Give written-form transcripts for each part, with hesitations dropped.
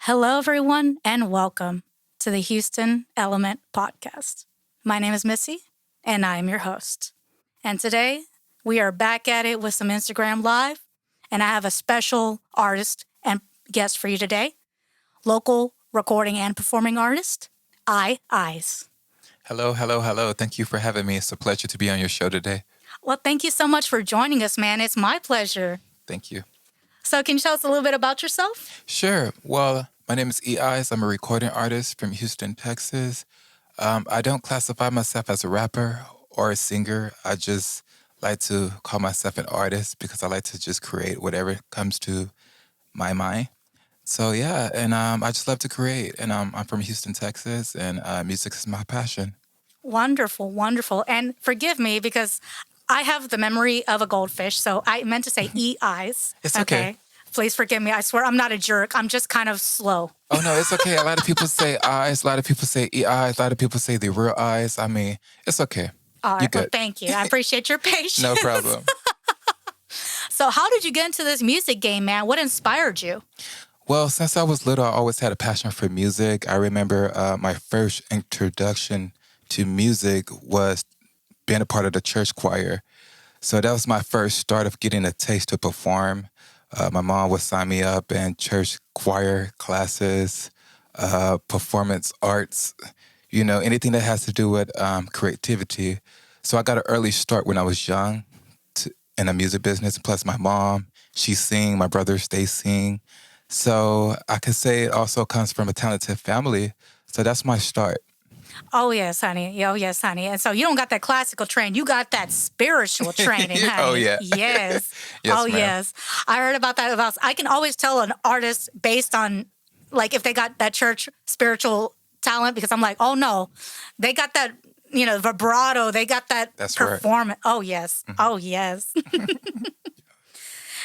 Hello, everyone, and welcome to the Houston Element Podcast. My name is Missy, and I am your host. And today, we are back at it with some Instagram Live, and I have a special artist and guest for you today, local recording and performing artist, Eyes. Hello. Thank you for having me. It's a pleasure to be on your show today. Well, thank you so much for joining us, man. It's my pleasure. Thank you. So can you tell us a little bit about yourself? Sure. Well, my name is E.I.S. I'm a recording artist from Houston, Texas. I don't classify myself as a rapper or a singer. I just like to call myself an artist because I like to just create whatever comes to my mind. So yeah, and I just love to create. And I'm from Houston, Texas, and music is my passion. Wonderful. And forgive me because I have the memory of a goldfish, so I meant to say E-eyes. It's okay. Please forgive me. I swear I'm not a jerk. I'm just kind of slow. Oh, no, it's okay. A lot of people say eyes. A lot of people say E-eyes. A lot of people say the real eyes. I mean, it's okay. All You right, well, good. thank you. I appreciate your patience. No problem. So how did you get into this music game, man? What inspired you? Well, since I was little, I always had a passion for music. I remember my first introduction to music was being a part of the church choir. So that was my first start of getting a taste to perform. My mom would sign me up in church choir classes, performance arts, anything that has to do with creativity. So I got an early start when I was young in the music business. Plus my mom, she sing, my brothers, they sing. So I could say it also comes from a talented family. So that's my start. Oh, yes, honey. And so you don't got that classical training. You got that spiritual training, honey. Oh, yeah. Yes. Yes, Oh, ma'am. yes. I heard about that. I can always tell an artist based on, like, if they got that church spiritual talent, because I'm like, oh, no, they got that, vibrato. They got that That's right. performance. Oh, yes. Oh, yes.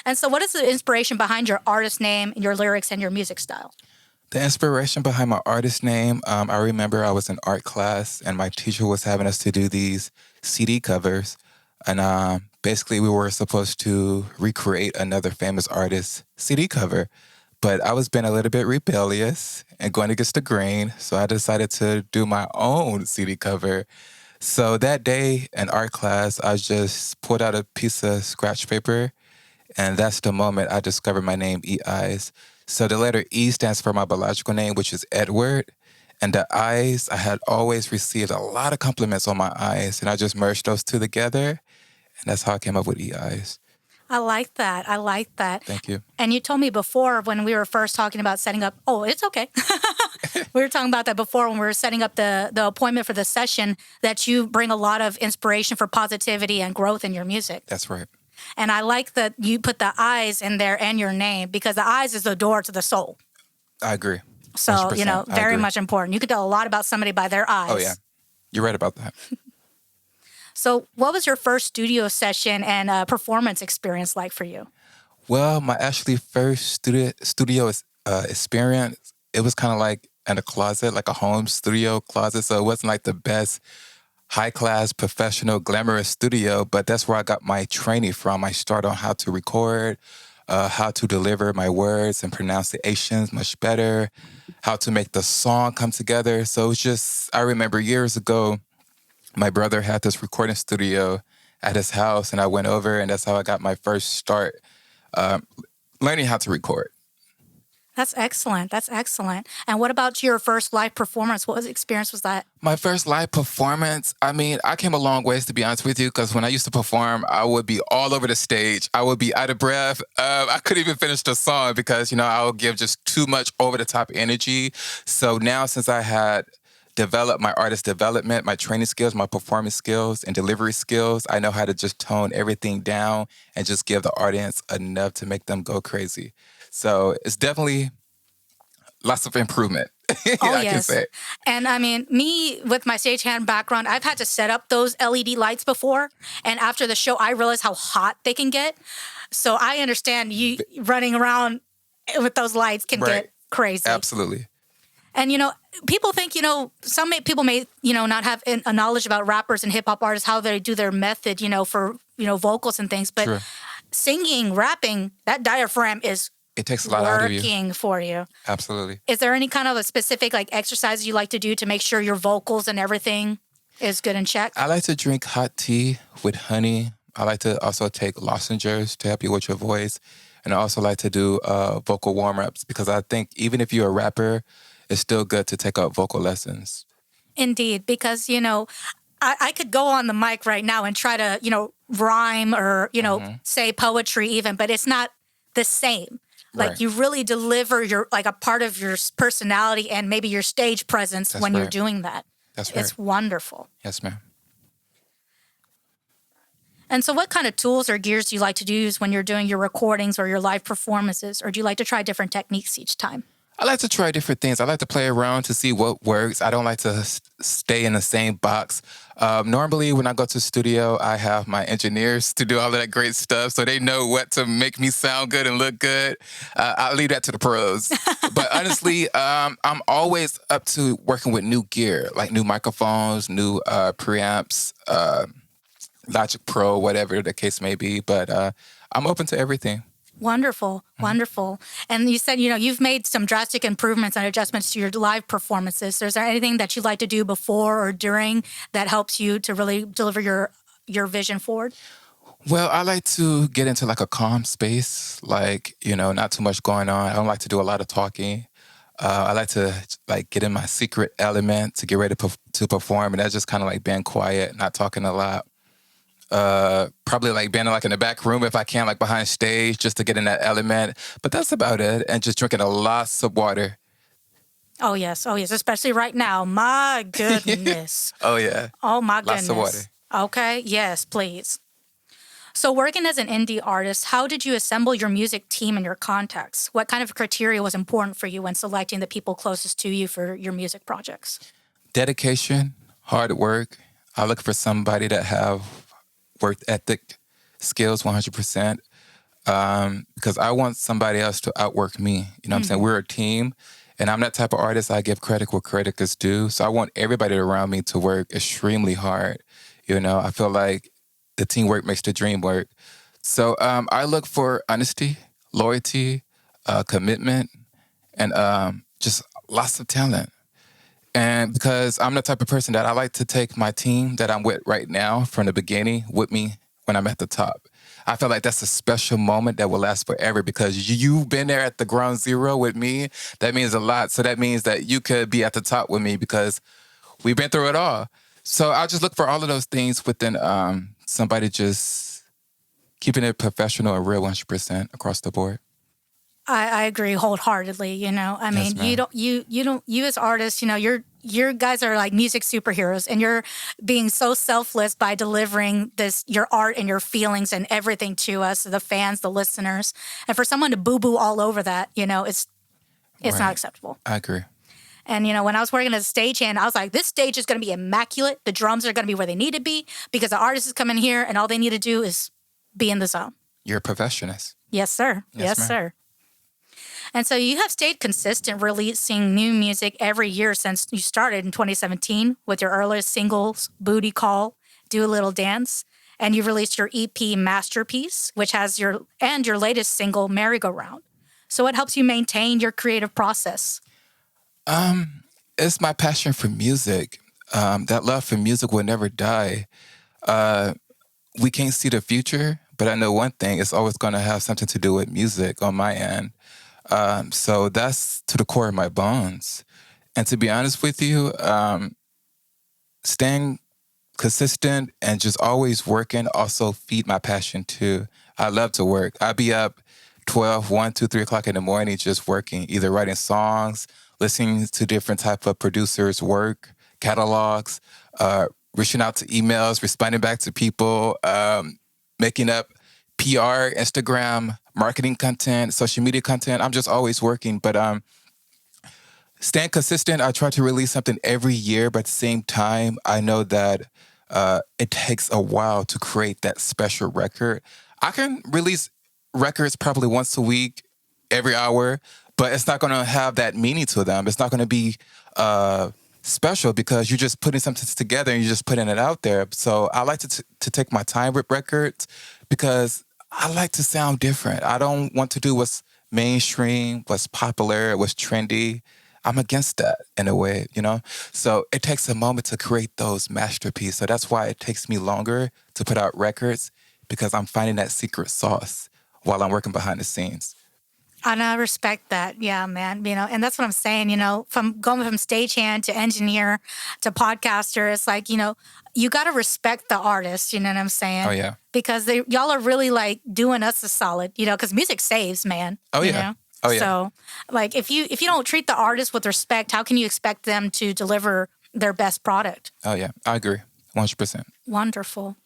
And so what is the inspiration behind your artist name, your lyrics, and your music style? The inspiration behind my artist name, I remember I was in art class and my teacher was having us to do these CD covers. And basically we were supposed to recreate another famous artist's CD cover. But I was being a little bit rebellious and going against the grain. So I decided to do my own CD cover. So that day in art class, I just pulled out a piece of scratch paper. And that's the moment I discovered my name, E-Eyes. So the letter E stands for my biological name, which is Edward. And the eyes, I had always received a lot of compliments on my eyes. And I just merged those two together. And that's how I came up with E-Eyes. I like that. Thank you. And you told me before when we were first talking about setting up, oh, it's okay. We were talking about that before when we were setting up the appointment for the session, that you bring a lot of inspiration for positivity and growth in your music. That's right. And I like that you put the eyes in there and your name, because the eyes is the door to the soul. I agree. So, 100%. I very agree. much important. You could tell a lot about somebody by their eyes. Oh, yeah. You're right about that. So what was your first studio session and performance experience like for you? Well, my actually first studio experience, it was kind of like in a closet, like a home studio closet. So it wasn't like the best high-class, professional, glamorous studio, but that's where I got my training from. I started on how to record, how to deliver my words and pronunciations much better, how to make the song come together. So it was just, I remember years ago, my brother had this recording studio at his house, and I went over, and that's how I got my first start learning how to record. That's excellent. And what about your first live performance? What experience was that? My first live performance, I mean, I came a long ways, to be honest with you, because when I used to perform, I would be all over the stage. I would be out of breath. I couldn't even finish the song because, I would give just too much over-the-top energy. So now, since I had developed my artist development, my training skills, my performance skills, and delivery skills, I know how to just tone everything down and just give the audience enough to make them go crazy. So it's definitely lots of improvement. Oh, I can yes. say. And I mean, me with my stagehand background, I've had to set up those LED lights before. And after the show, I realized how hot they can get. So I understand you running around with those lights can Right. get crazy. Absolutely. And, people think, people may, not have a knowledge about rappers and hip hop artists, how they do their method, for, vocals and things. But True. singing, rapping, that diaphragm is It takes a lot out of you. working for you. Absolutely. Is there any kind of a specific like exercise you like to do to make sure your vocals and everything is good in check? I like to drink hot tea with honey. I like to also take lozenges to help you with your voice. And I also like to do vocal warm-ups because I think even if you're a rapper, it's still good to take up vocal lessons. Indeed, because, I could go on the mic right now and try to, rhyme or, say poetry even, but it's not the same. Like Right. you really deliver like a part of your personality and maybe your stage presence That's when you're right. doing that. That's right. It's wonderful. Yes, ma'am. And so what kind of tools or gears do you like to use when you're doing your recordings or your live performances? Or do you like to try different techniques each time? I like to try different things. I like to play around to see what works. I don't like to stay in the same box. Normally, when I go to the studio, I have my engineers to do all of that great stuff, so they know what to make me sound good and look good. I leave that to the pros. But honestly, I'm always up to working with new gear, like new microphones, new preamps, Logic Pro, whatever the case may be. But I'm open to everything. Wonderful, wonderful. And you said, you've made some drastic improvements and adjustments to your live performances. So is there anything that you like to do before or during that helps you to really deliver your vision forward? Well, I like to get into like a calm space, like, not too much going on. I don't like to do a lot of talking. I like to like get in my secret element to get ready to perform. And that's just kind of like being quiet, not talking a lot. Probably like being like in the back room if I can, like behind stage, just to get in that element. But that's about it. And just drinking a lots of water. Oh, yes. Especially right now. My goodness. Oh, yeah. Oh, my Lots of goodness. water. Okay. Yes, please. So working as an indie artist, how did you assemble your music team and your contacts? What kind of criteria was important for you when selecting the people closest to you for your music projects? Dedication, hard work. I look for somebody that have work ethic, skills 100%, because I want somebody else to outwork me. You know what I'm saying? We're a team, and I'm that type of artist. I give credit where credit is due. So I want everybody around me to work extremely hard. I feel like the teamwork makes the dream work. So I look for honesty, loyalty, commitment, and just lots of talent. And because I'm the type of person that I like to take my team that I'm with right now from the beginning with me when I'm at the top. I feel like that's a special moment that will last forever because you've been there at the ground zero with me. That means a lot. So that means that you could be at the top with me because we've been through it all. So I just look for all of those things within somebody just keeping it professional and real 100% across the board. I agree wholeheartedly. I mean, ma'am. you as artists, your guys are like music superheroes, and you're being so selfless by delivering your art and your feelings and everything to us, the fans, the listeners. And for someone to boo all over that, it's not Right. acceptable. I agree. And, when I was working as a stagehand, I was like, this stage is going to be immaculate. The drums are going to be where they need to be because the artist is coming here and all they need to do is be in the zone. You're a perfectionist. Yes, sir. Yes, ma'am. sir. And so you have stayed consistent releasing new music every year since you started in 2017 with your earliest singles, Booty Call, Do a Little Dance, and you released your EP Masterpiece, which has your latest single, Merry Go Round. So what helps you maintain your creative process? It's my passion for music. That love for music will never die. We can't see the future, but I know one thing, it's always going to have something to do with music on my end. So that's to the core of my bones. And to be honest with you, staying consistent and just always working also feed my passion too. I love to work. I'll be up 12, 1, 2, 3 o'clock in the morning just working, either writing songs, listening to different type of producers' work, catalogs, reaching out to emails, responding back to people, making up PR, Instagram, marketing content, social media content. I'm just always working, but staying consistent. I try to release something every year, but at the same time, I know that it takes a while to create that special record. I can release records probably once a week, every hour, but it's not going to have that meaning to them. It's not going to be special because you're just putting something together and you're just putting it out there. So I like to take my time with records because I like to sound different. I don't want to do what's mainstream, what's popular, what's trendy. I'm against that in a way, you know? So it takes a moment to create those masterpieces. So that's why it takes me longer to put out records because I'm finding that secret sauce while I'm working behind the scenes. And I respect that. Yeah, man. And that's what I'm saying, from going from stagehand to engineer to podcaster, it's like, you got to respect the artist, you know what I'm saying? Oh, yeah. Because y'all are really like doing us a solid, because music saves, man. Oh, you yeah. know? Oh, yeah. So like if you don't treat the artist with respect, how can you expect them to deliver their best product? Oh, yeah. I agree. 100%. Wonderful.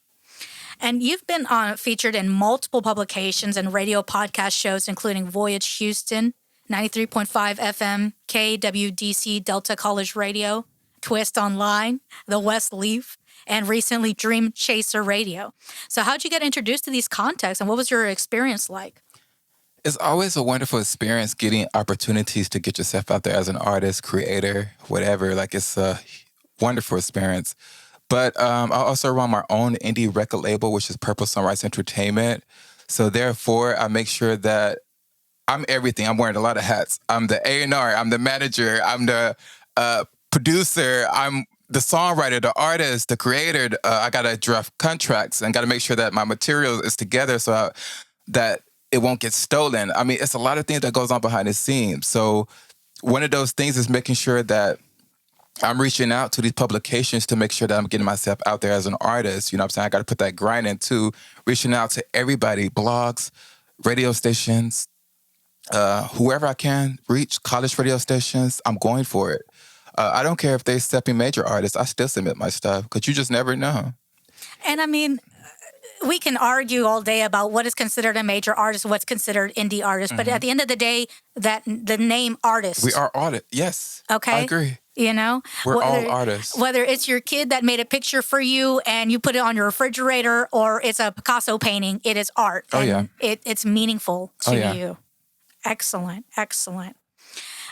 And you've been featured in multiple publications and radio podcast shows, including Voyage Houston, 93.5 FM, KWDC Delta College Radio, Twist Online, The West Leaf, and recently Dream Chaser Radio. So how'd you get introduced to these contexts, and what was your experience like? It's always a wonderful experience getting opportunities to get yourself out there as an artist, creator, whatever. Like, it's a wonderful experience. But I also run my own indie record label, which is Purple Sunrise Entertainment. So therefore, I make sure that I'm everything. I'm wearing a lot of hats. I'm the A&R. I'm the manager. I'm the producer. I'm the songwriter, the artist, the creator. I got to draft contracts and got to make sure that my material is together so that it won't get stolen. I mean, it's a lot of things that goes on behind the scenes. So one of those things is making sure that I'm reaching out to these publications to make sure that I'm getting myself out there as an artist. You know what I'm saying? I got to put that grind into reaching out to everybody, blogs, radio stations, whoever I can reach, college radio stations. I'm going for it. I don't care if they accept me major artists. I still submit my stuff because you just never know. And I mean, we can argue all day about what is considered a major artist, what's considered indie artist. But at the end of the day, that the name artist. We are artists. Yes. Okay. I agree. We're all artists. Whether it's your kid that made a picture for you and you put it on your refrigerator, or it's a Picasso painting, it is art. Oh, and it's meaningful to you. Excellent. Excellent.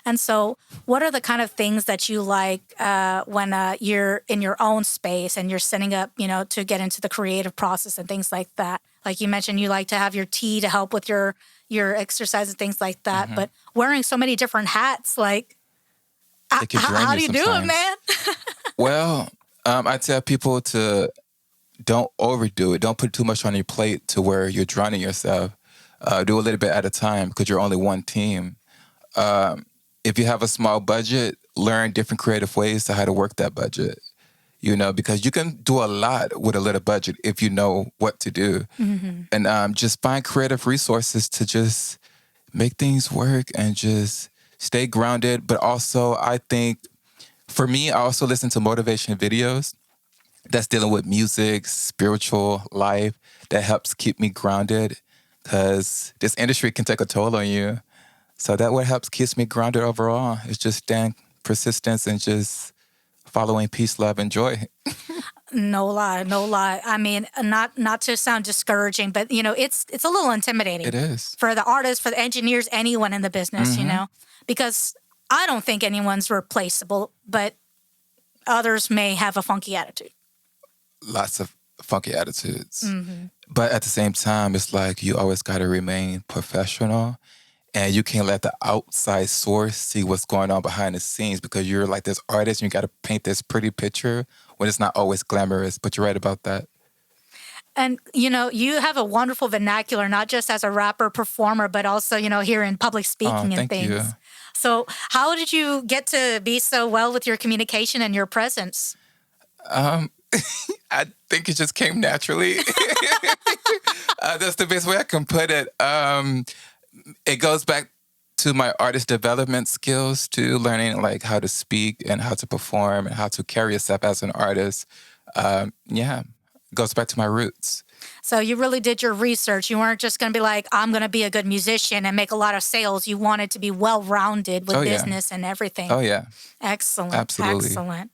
And so what are the kind of things that you like when you're in your own space and you're setting up, to get into the creative process and things like that? Like you mentioned, you like to have your tea to help with your exercise and things like that. Mm-hmm. But wearing so many different hats, like, how do you do it, man? Well, I tell people to don't overdo it. Don't put too much on your plate to where you're drowning yourself. Do a little bit at a time because you're only one team. If you have a small budget, learn different creative ways to how to work that budget, because you can do a lot with a little budget if you know what to do. Mm-hmm. And just find creative resources to just make things work and just stay grounded. But also, I think, for me, I also listen to motivation videos that's dealing with music, spiritual life, that helps keep me grounded because this industry can take a toll on you. So that what helps keeps me grounded overall. It's just staying persistence and just following peace, love, and joy. No lie. I mean, not to sound discouraging, but it's a little intimidating. It is. For the artists, for the engineers, anyone in the business, mm-hmm. Because I don't think anyone's replaceable, but others may have a funky attitude. Lots of funky attitudes. Mm-hmm. But at the same time, it's like you always got to remain professional. And you can't let the outside source see what's going on behind the scenes because you're like this artist and you got to paint this pretty picture when it's not always glamorous. But you're right about that. And, you have a wonderful vernacular, not just as a rapper, performer, but also, here in public speaking and things. You. So how did you get to be so well with your communication and your presence? I think it just came naturally. That's the best way I can put it. It goes back to my artist development skills too, learning like how to speak and how to perform and how to carry yourself as an artist. It goes back to my roots. So you really did your research. You weren't just going to be like, I'm going to be a good musician and make a lot of sales. You wanted to be well-rounded with business and everything. Oh, yeah. Excellent. Absolutely. Excellent.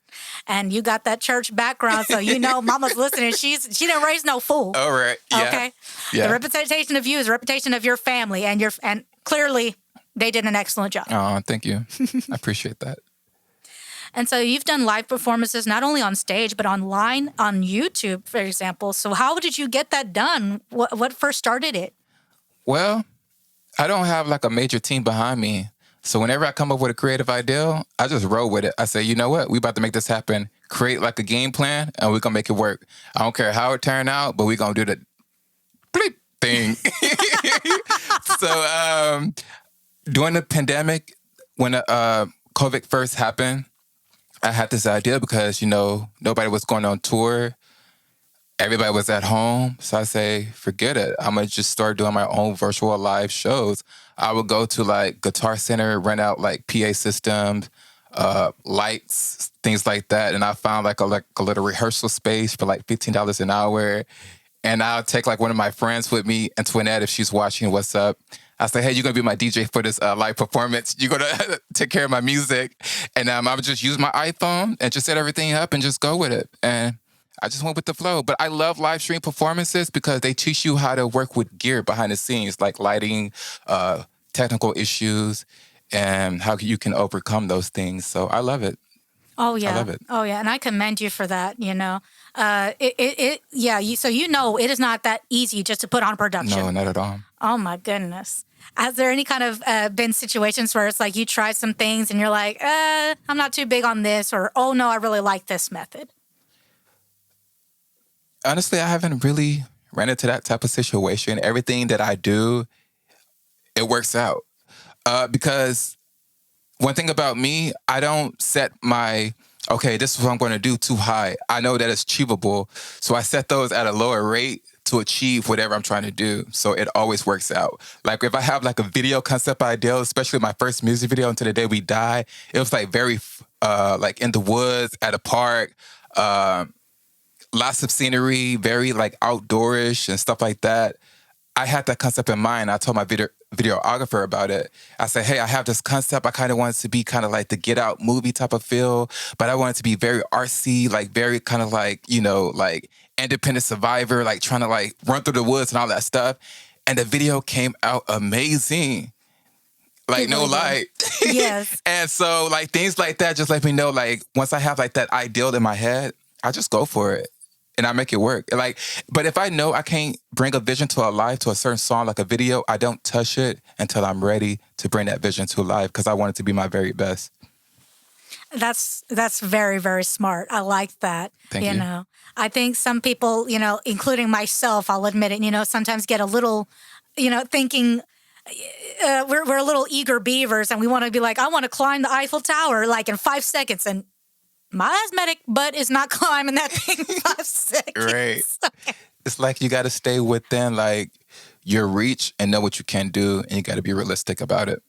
And you got that church background, so mama's listening. She didn't raise no fool. All right. Yeah. Okay. Yeah. The reputation of you is the reputation of your family, and clearly they did an excellent job. Oh, thank you. I appreciate that. And so you've done live performances not only on stage, but online on YouTube, for example. So how did you get that done? What first started it? Well, I don't have like a major team behind me. So whenever I come up with a creative idea, I just roll with it. I say, you know what? We about to make this happen. Create like a game plan and we're going to make it work. I don't care how it turned out, but we're going to do the bleep thing. So during the pandemic, when COVID first happened, I had this idea because, nobody was going on tour. Everybody was at home. So I say, forget it. I'm going to just start doing my own virtual live shows. I would go to like Guitar Center, rent out like PA systems, lights, things like that. And I found like a little rehearsal space for like $15 an hour. And I'll take like one of my friends with me, and Twinette, if she's watching, what's up? I say, hey, you're going to be my DJ for this live performance. You're going to take care of my music. And I would just use my iPhone and just set everything up and just go with it. And I just went with the flow. But I love live stream performances because they teach you how to work with gear behind the scenes, like lighting, technical issues, and how you can overcome those things. So I love it. Oh yeah. I love it. Oh yeah, and I commend you for that. So it is not that easy just to put on production. No, not at all. Oh my goodness. Has there any kind of been situations where it's like you tried some things and you're like, I'm not too big on this, or oh no, I really like this method? Honestly, I haven't really ran into that type of situation. Everything that I do, it works out. Because one thing about me, I don't set this is what I'm going to do too high. I know that it's achievable. So I set those at a lower rate to achieve whatever I'm trying to do. So it always works out. Like if I have like a video concept idea, especially my first music video, Until the Day We Die, it was like very like in the woods at a park, lots of scenery, very like outdoorish and stuff like that. I had that concept in mind. I told my videographer about it. I said, hey, I have this concept. I kind of want it to be kind of like the Get Out movie type of feel, but I want it to be very artsy, like very kind of like, like independent survivor, like trying to like run through the woods and all that stuff. And the video came out amazing. Like, no lie. Yes. And so like things like that just let me know, like once I have like that ideal in my head, I just go for it. And I make it work. But if I know I can't bring a vision to a life, to a certain song, like a video, I don't touch it until I'm ready to bring that vision to life because I want it to be my very best. That's very, very smart. I like that. Thank you. I think some people, including myself, I'll admit it, sometimes get a little, thinking we're a little eager beavers and we want to be like, I want to climb the Eiffel Tower like in 5 seconds. And my asthmatic butt is not climbing that thing in 5 seconds. Right. It's like you got to stay within like your reach and know what you can do, and you got to be realistic about it.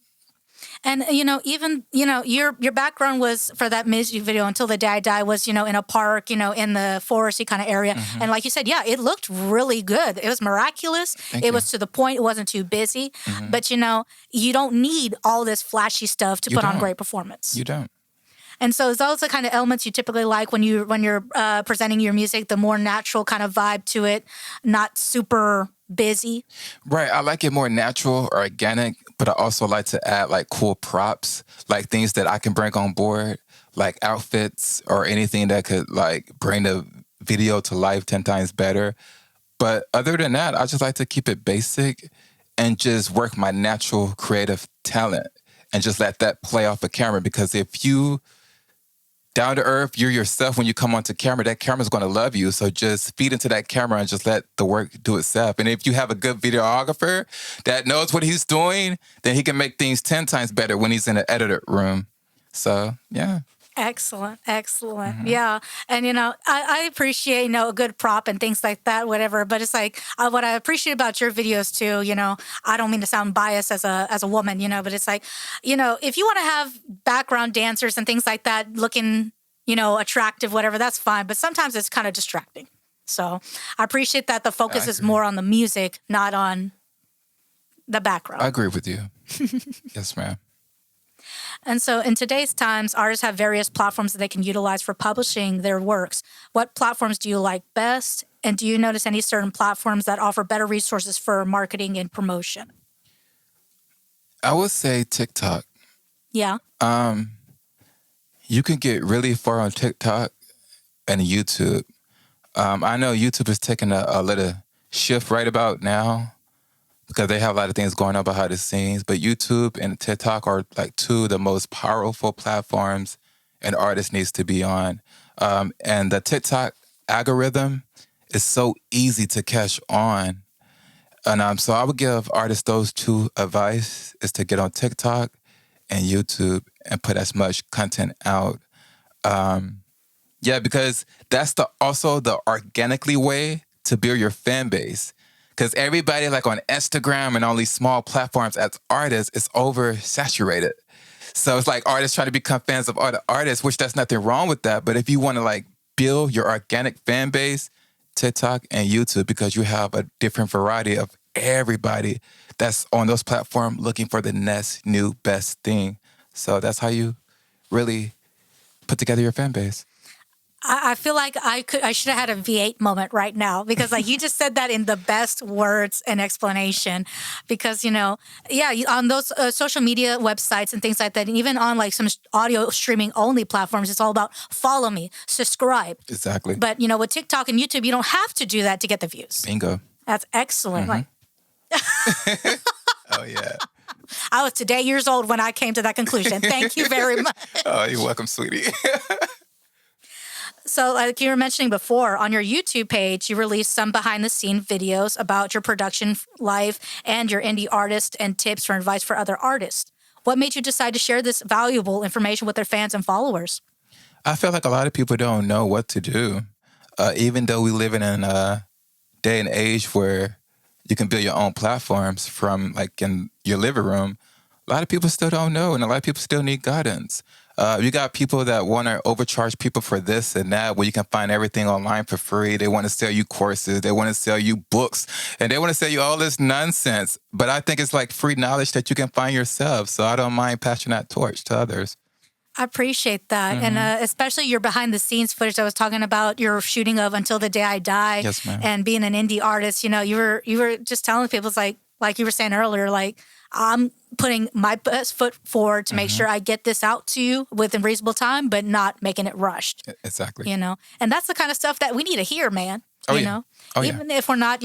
And, even, your background was for that music video, Until the Day I Die, was, in a park, in the foresty kind of area. Mm-hmm. And like you said, yeah, it looked really good. It was miraculous. It was to the point. It wasn't too busy. Mm-hmm. But, you don't need all this flashy stuff to put on great performance. You don't. And so is those the kind of elements you typically like when you're presenting your music, the more natural kind of vibe to it, not super busy? Right. I like it more natural or organic, but I also like to add like cool props, like things that I can bring on board, like outfits or anything that could like bring the video to life 10 times better. But other than that, I just like to keep it basic and just work my natural creative talent and just let that play off the camera. Because if you down to earth, you're yourself when you come onto camera, that camera's going to love you. So just feed into that camera and just let the work do itself. And if you have a good videographer that knows what he's doing, then he can make things 10 times better when he's in the editor room. So, yeah. Excellent. Mm-hmm. Yeah. And, I appreciate, a good prop and things like that, whatever. But it's like, what I appreciate about your videos too, I don't mean to sound biased as a woman, but it's like, if you want to have background dancers and things like that looking, attractive, whatever, that's fine. But sometimes it's kind of distracting. So I appreciate that the focus is more on the music, not on the background. I agree with you. Yes, ma'am. And so in today's times, artists have various platforms that they can utilize for publishing their works. What platforms do you like best? And do you notice any certain platforms that offer better resources for marketing and promotion? I would say TikTok. Yeah. You can get really far on TikTok and YouTube. I know YouTube is taking a little shift right about now, because they have a lot of things going on behind the scenes. But YouTube and TikTok are like two of the most powerful platforms an artist needs to be on. And the TikTok algorithm is so easy to catch on. And so I would give artists those two advice is to get on TikTok and YouTube and put as much content out. Yeah, because that's also the organically way to build your fan base. Because everybody like on Instagram and all these small platforms as artists is oversaturated. So it's like artists trying to become fans of other artists, which there's nothing wrong with that. But if you want to like build your organic fan base, TikTok and YouTube, because you have a different variety of everybody that's on those platforms looking for the next new best thing. So that's how you really put together your fan base. I feel like I should have had a V8 moment right now because like you just said that in the best words and explanation because, on those social media websites and things like that, and even on like some audio streaming only platforms, it's all about follow me, subscribe. Exactly. But, with TikTok and YouTube, you don't have to do that to get the views. Bingo. That's excellent. Mm-hmm. Oh, yeah. I was today years old when I came to that conclusion. Thank you very much. Oh, you're welcome, sweetie. So like you were mentioning before, on your YouTube page, you released some behind-the-scene videos about your production life and your indie artist and tips for advice for other artists. What made you decide to share this valuable information with their fans and followers? I feel like a lot of people don't know what to do. Even though we live in a day and age where you can build your own platforms from like in your living room, a lot of people still don't know, and a lot of people still need guidance. You got people that want to overcharge people for this and that, where you can find everything online for free. They want to sell you courses. They want to sell you books. And they want to sell you all this nonsense. But I think it's like free knowledge that you can find yourself. So I don't mind passing that torch to others. I appreciate that. Mm-hmm. And especially your behind the scenes footage I was talking about, your shooting of Until the Day I Die. Yes, ma'am. And being an indie artist, you were just telling people, it's like you were saying earlier, like I'm putting my best foot forward to make sure I get this out to you within reasonable time, but not making it rushed. Exactly. And that's the kind of stuff that we need to hear, man. Oh, you yeah. know, Oh, even if we're not,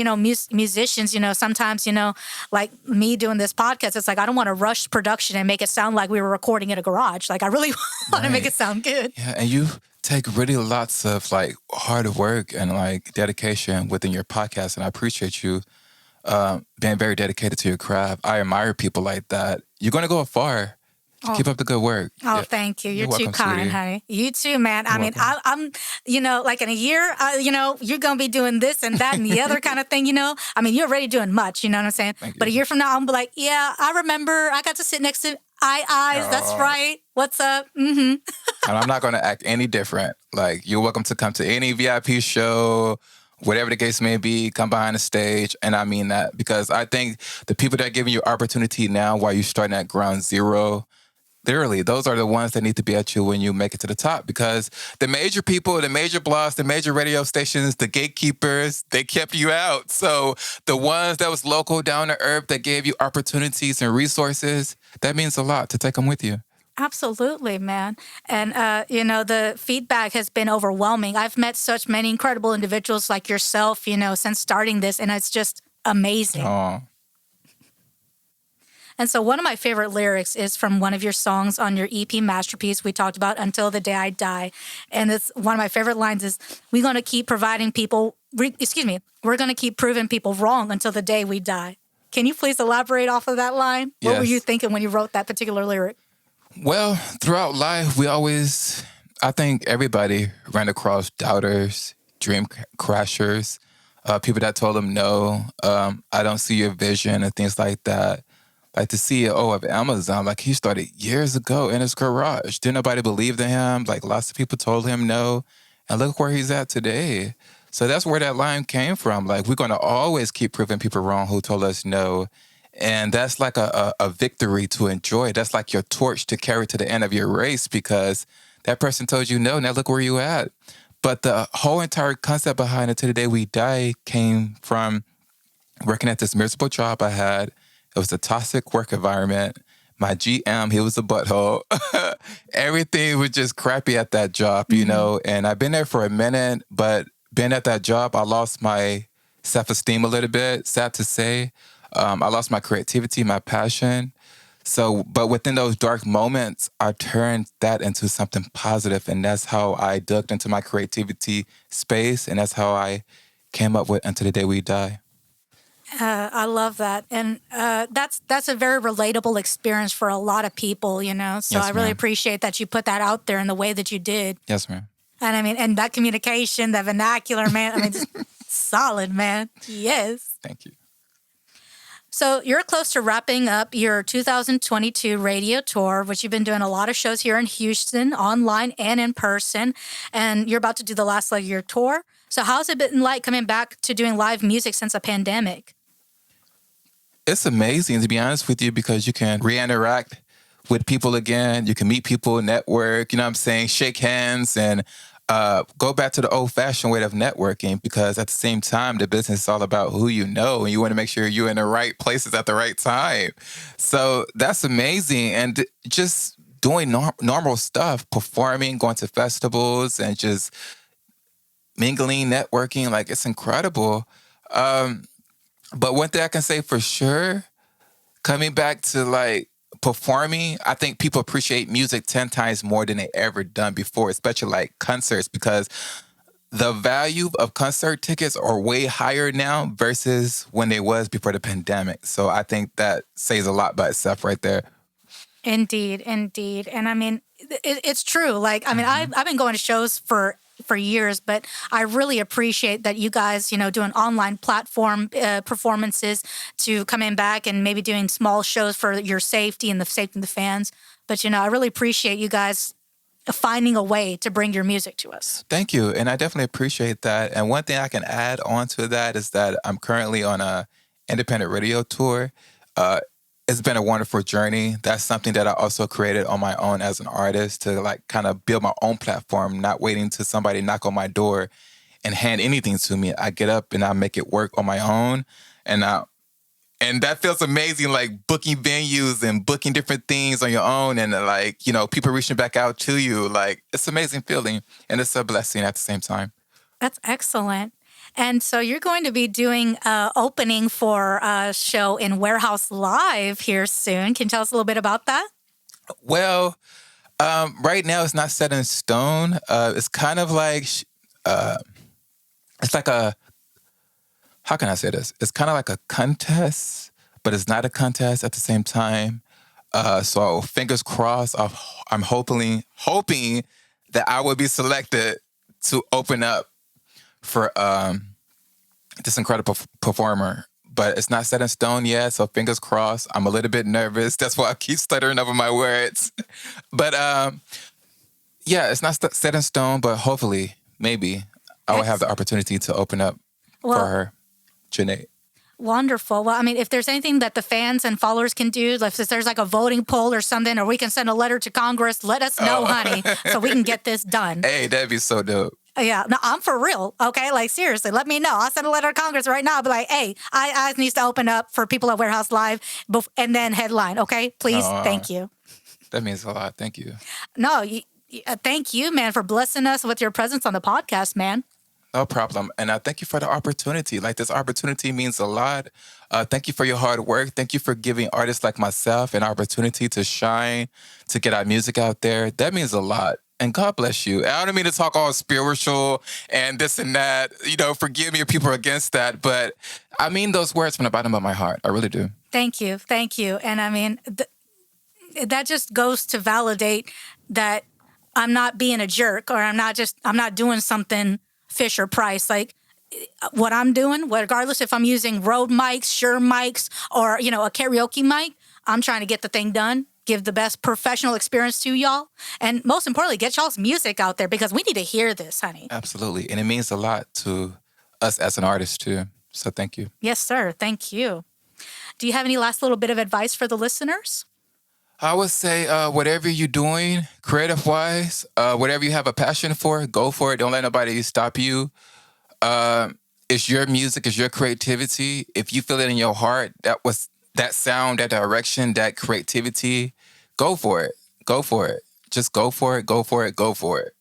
musicians, sometimes, like me doing this podcast, it's like, I don't want to rush production and make it sound like we were recording in a garage. Like I really want to make it sound good. Yeah. And you take really lots of like hard work and like dedication within your podcast. And I appreciate you being very dedicated to your craft. I admire people like that. You're going to go far. Keep up the good work. Oh, thank you. You're too welcome, kind, sweetie. honey. You too, man. I mean, I'm, like in a year, you're going to be doing this and that and the other kind of thing, I mean, you're already doing much, you know what I'm saying? Thank you. But a year from now, I'm gonna be like, yeah, I remember I got to sit next to eyes. That's right. What's up? Mm-hmm. And I'm not going to act any different. Like, you're welcome to come to any VIP show, whatever the case may be, come behind the stage. And I mean that because I think the people that are giving you opportunity now while you're starting at ground zero, literally, those are the ones that need to be at you when you make it to the top because the major people, the major blogs, the major radio stations, the gatekeepers, they kept you out. So the ones that was local, down to earth, that gave you opportunities and resources, that means a lot to take them with you. Absolutely, man. And, the feedback has been overwhelming. I've met such many incredible individuals like yourself, since starting this, and it's just amazing. Oh. And so one of my favorite lyrics is from one of your songs on your EP Masterpiece we talked about, Until the Day I Die. And it's one of my favorite lines is, we're going to keep we're going to keep proving people wrong until the day we die. Can you please elaborate off of that line? Yes. What were you thinking when you wrote that particular lyric? Well, throughout life, I think everybody ran across doubters, dream crashers, people that told them no, I don't see your vision and things like that. Like the CEO of Amazon, like he started years ago in his garage. Didn't nobody believe in him. Like lots of people told him no. And look where he's at today. So that's where that line came from. Like we're going to always keep proving people wrong who told us no. And that's like a victory to enjoy. That's like your torch to carry to the end of your race because that person told you no. Now look where you at. But the whole entire concept behind it, to the day we die, came from working at this miserable job I had. It was a toxic work environment. My GM, he was a butthole. Everything was just crappy at that job, and I've been there for a minute, but being at that job, I lost my self-esteem a little bit, sad to say. I lost my creativity, my passion. So, but within those dark moments, I turned that into something positive, and that's how I dug into my creativity space, and that's how I came up with "Until the Day We Die." I love that, and that's a very relatable experience for a lot of people, So I Yes, really ma'am. appreciate that you put that out there in the way that you did. Yes, ma'am. And I mean, and that communication, that vernacular, man. I mean, just solid, man. Yes. Thank you. So you're close to wrapping up your 2022 radio tour, which you've been doing a lot of shows here in Houston, online and in person, and you're about to do the last leg of your tour. So how's it been like coming back to doing live music since a pandemic? It's amazing, to be honest with you, because you can re-interact with people again. You can meet people, network, you know what I'm saying, shake hands, and go back to the old-fashioned way of networking, because at the same time, the business is all about who you know, and you want to make sure you're in the right places at the right time. So that's amazing. And just doing normal stuff, performing, going to festivals, and just mingling, networking, like, it's incredible. But one thing I can say for sure, coming back to like performing, I think people appreciate music 10 times more than they ever done before, especially like concerts, because the value of concert tickets are way higher now versus when they was before the pandemic. So I think that says a lot by itself right there. Indeed, indeed. And I mean, it's true. Like, I mean, I've been going to shows for years, but I really appreciate that you guys, doing online platform performances, to coming back and maybe doing small shows for your safety and the safety of the fans. But, I really appreciate you guys finding a way to bring your music to us. Thank you. And I definitely appreciate that. And one thing I can add on to that is that I'm currently on a independent radio tour. It's been a wonderful journey. That's something that I also created on my own as an artist, to like kind of build my own platform, not waiting to somebody knock on my door and hand anything to me. I get up and I make it work on my own. And that feels amazing, like booking venues and booking different things on your own, and like, people reaching back out to you. Like, it's an amazing feeling, and it's a blessing at the same time. That's excellent. And so you're going to be doing opening for a show in Warehouse Live here soon. Can you tell us a little bit about that? Well, right now it's not set in stone. It's kind of like, it's like how can I say this? It's kind of like a contest, but it's not a contest at the same time. So fingers crossed, I'm hoping that I will be selected to open up for this incredible performer. But it's not set in stone yet, so fingers crossed. I'm a little bit nervous. That's why I keep stuttering over my words. But yeah, it's not set in stone, but hopefully, maybe, I will have the opportunity to open up for her, Janae. Wonderful. Well, I mean, if there's anything that the fans and followers can do, if there's like a voting poll or something, or we can send a letter to Congress, let us know, honey, so we can get this done. Hey, that'd be so dope. Yeah, no, I'm for real, okay? Like, seriously, let me know. I'll send a letter to Congress right now. I'll be like, hey, I needs to open up for people at Warehouse Live, and then headline, okay? Please, thank you. That means a lot. Thank you. No, thank you, man, for blessing us with your presence on the podcast, man. No problem. And I thank you for the opportunity. Like, this opportunity means a lot. Thank you for your hard work. Thank you for giving artists like myself an opportunity to shine, to get our music out there. That means a lot. And God bless you. I don't mean to talk all spiritual and this and that. Forgive me if people are against that. But I mean those words from the bottom of my heart. I really do. Thank you. Thank you. And I mean, that just goes to validate that I'm not being a jerk, or I'm not doing something Fisher Price. Like, what I'm doing, regardless if I'm using Rode mics, Shure mics, or, a karaoke mic, I'm trying to get the thing done, give the best professional experience to y'all, and most importantly, get y'all's music out there, because we need to hear this, honey. Absolutely. And it means a lot to us as an artist, too. So thank you. Yes, sir. Thank you. Do you have any last little bit of advice for the listeners? I would say whatever you're doing, creative-wise, whatever you have a passion for, go for it. Don't let nobody stop you. It's your music, it's your creativity. If you feel it in your heart, that sound, that direction, that creativity, go for it. Go for it. Just go for it, go for it, go for it.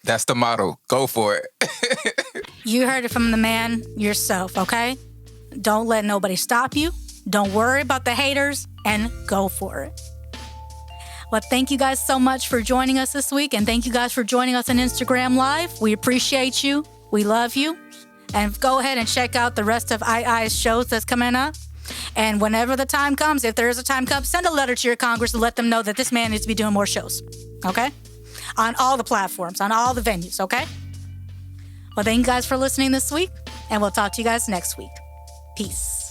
That's the motto. Go for it. You heard it from the man yourself, okay? Don't let nobody stop you. Don't worry about the haters and go for it. Well, thank you guys so much for joining us this week. And thank you guys for joining us on Instagram Live. We appreciate you. We love you. And go ahead and check out the rest of II's shows that's coming up. And whenever the time comes, if there is a time comes, send a letter to your Congress to let them know that this man needs to be doing more shows. Okay? On all the platforms, on all the venues. Okay? Well, thank you guys for listening this week. And we'll talk to you guys next week. Peace.